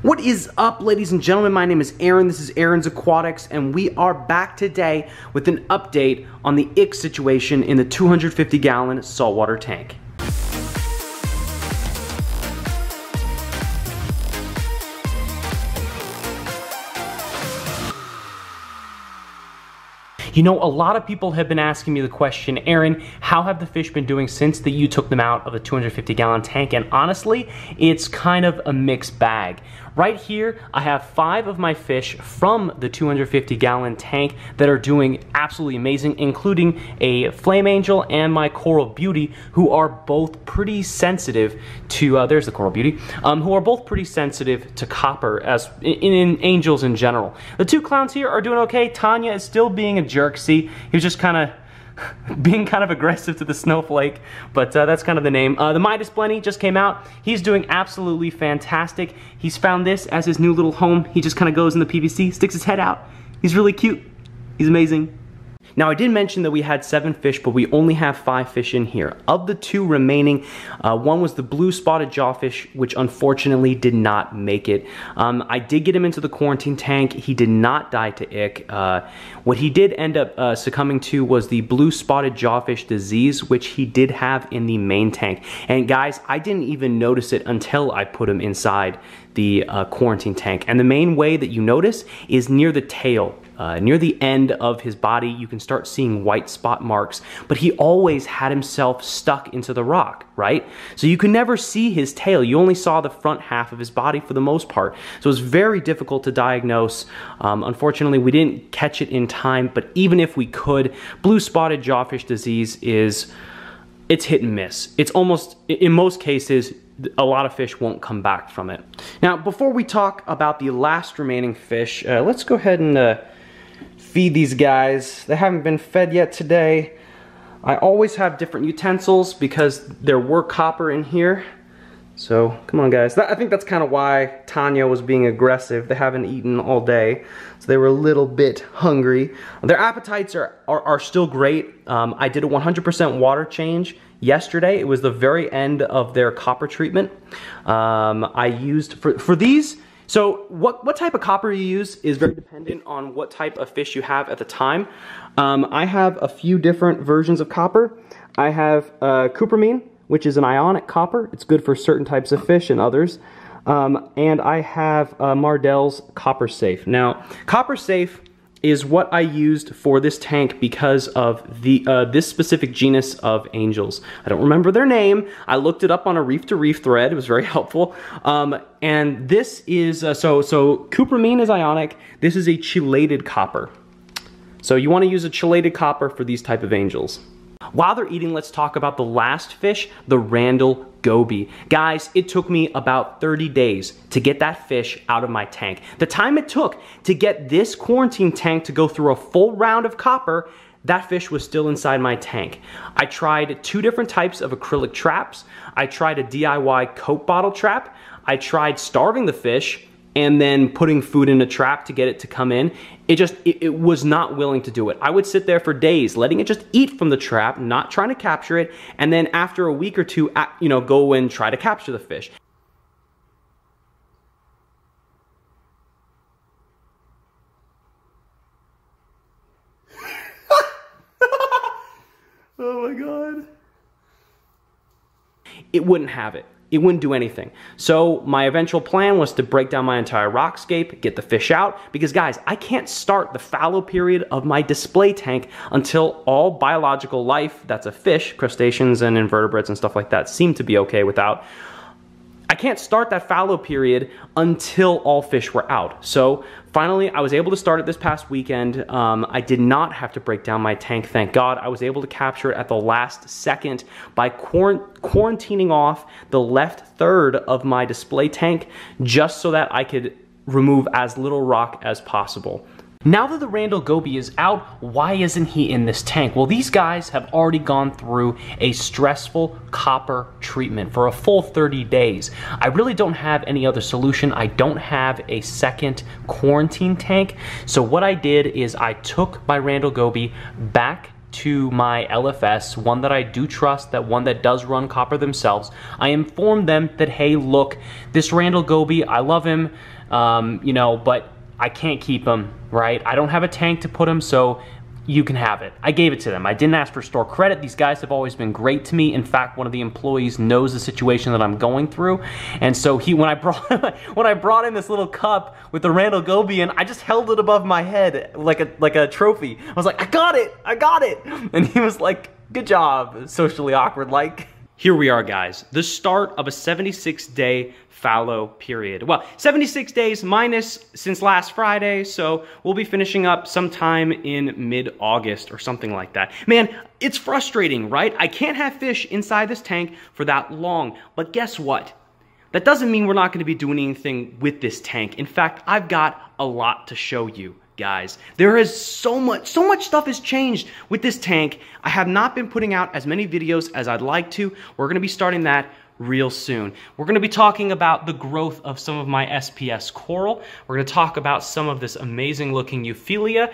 What is up, ladies and gentlemen? My name is Aaron. This is Aaron's Aquatics, and we are back today with an update on the ick situation in the 250-gallon saltwater tank. You know, a lot of people have been asking me the question, Aaron, how have the fish been doing since that you took them out of the 250-gallon tank? And honestly, it's kind of a mixed bag. Right here, I have 5 of my fish from the 250-gallon tank that are doing absolutely amazing, including a flame angel and my coral beauty, who are both pretty sensitive to, there's the coral beauty, who are both pretty sensitive to copper as in angels in general. The 2 clowns here are doing okay. Tanya is still being a jerk. See, he was just kind of being kind of aggressive to the snowflake, but that's kind of the name. The Midas Blenny just came out. He's doing absolutely fantastic. He's found this as his new little home. He just kind of goes in the PVC, sticks his head out. He's really cute. He's amazing. Now, I did mention that we had 7 fish, but we only have 5 fish in here. Of the 2 remaining, one was the blue spotted jawfish, which unfortunately did not make it. I did get him into the quarantine tank. He did not die to ick. What he did end up succumbing to was the blue spotted jawfish disease, which he did have in the main tank. And guys, I didn't even notice it until I put him inside the quarantine tank. And the main way that you notice is near the tail. Near the end of his body, you can start seeing white spot marks, but he always had himself stuck into the rock, right? So you could never see his tail. You only saw the front half of his body for the most part. So it was very difficult to diagnose. Unfortunately, we didn't catch it in time, but even if we could, blue spotted jawfish disease it's hit and miss. It's almost, in most cases, a lot of fish won't come back from it. Now, before we talk about the last remaining fish, let's go ahead and feed these guys. They haven't been fed yet today. I always have different utensils because there were copper in here. So, come on guys. I think that's kind of why Tanya was being aggressive. They haven't eaten all day, so they were a little bit hungry. Their appetites are still great. I did a 100% water change yesterday. It was the very end of their copper treatment. I used, for these, so what type of copper you use is very dependent on what type of fish you have at the time. I have a few different versions of copper. I have cupramine, which is an ionic copper. It's good for certain types of fish and others. And I have Mardell's Copper Safe. Now, Copper Safe is what I used for this tank because of the this specific genus of angels. I don't remember their name. I looked it up on a Reef to Reef thread. It was very helpful. And this is, so cupramine is ionic. This is a chelated copper. So you want to use a chelated copper for these type of angels. While they're eating, let's talk about the last fish, the Randall Goby. Guys, it took me about 30 days to get that fish out of my tank. The time it took to get this quarantine tank to go through a full round of copper, that fish was still inside my tank. I tried 2 different types of acrylic traps. I tried a DIY Coke bottle trap. I tried starving the fish and then putting food in a trap to get it to come in. It was not willing to do it. I would sit there for days, letting it just eat from the trap, not trying to capture it, and then after a week or 2, you know, go and try to capture the fish. Oh my God. It wouldn't have it. It wouldn't do anything. So my eventual plan was to break down my entire rockscape, get the fish out, because guys, I can't start the fallow period of my display tank until all biological life, that's a fish, crustaceans and invertebrates and stuff like that, seem to be okay without. I can't start that fallow period until all fish were out. So finally, I was able to start it this past weekend. I did not have to break down my tank, thank God. I was able to capture it at the last second by quarantining off the left third of my display tank just so that I could remove as little rock as possible. Now that the Randall Goby is out, why isn't he in this tank? Well, these guys have already gone through a stressful copper treatment for a full 30 days. I really don't have any other solution. I don't have a second quarantine tank. So what I did is I took my Randall Goby back to my LFS, one that I do trust, that one that does run copper themselves. I informed them that, hey, look, this Randall Goby, I love him, you know, but I can't keep him, right? I don't have a tank to put him, so you can have it. I gave it to them. I didn't ask for store credit. These guys have always been great to me. In fact, one of the employees knows the situation that I'm going through. And so when I brought in this little cup with the Randall Goby in, I just held it above my head like a trophy. I was like, I got it, I got it. And he was like, good job, socially awkward like. Here we are, guys, the start of a 76-day fallow period. Well, 76 days minus since last Friday, so we'll be finishing up sometime in mid-August or something like that. Man, it's frustrating, right? I can't have fish inside this tank for that long, but guess what? That doesn't mean we're not going to be doing anything with this tank. In fact, I've got a lot to show you, guys. There is so much stuff has changed with this tank. I have not been putting out as many videos as I'd like to. We're going to be starting that real soon. We're going to be talking about the growth of some of my SPS coral. We're going to talk about some of this amazing looking Euphilia.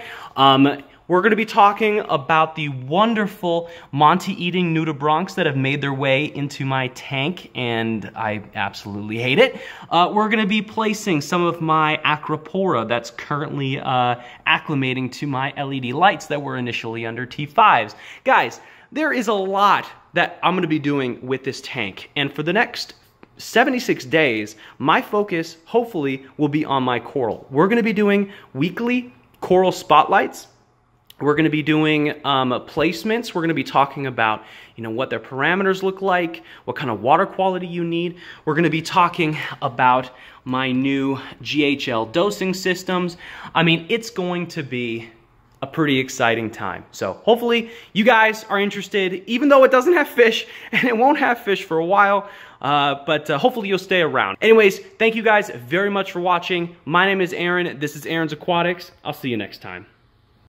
We're going to be talking about the wonderful Monty-eating nudibranchs that have made their way into my tank, and I absolutely hate it. We're going to be placing some of my Acropora that's currently acclimating to my LED lights that were initially under T5s. Guys, there is a lot that I'm going to be doing with this tank, and for the next 76 days, my focus, hopefully, will be on my coral. We're going to be doing weekly coral spotlights. We're going to be doing placements. We're going to be talking about, you know, what their parameters look like, what kind of water quality you need. We're going to be talking about my new GHL dosing systems. I mean, it's going to be a pretty exciting time. So hopefully you guys are interested, even though it doesn't have fish, and it won't have fish for a while, but hopefully you'll stay around. Anyways, thank you guys very much for watching. My name is Aaron. This is Aaron's Aquatics. I'll see you next time.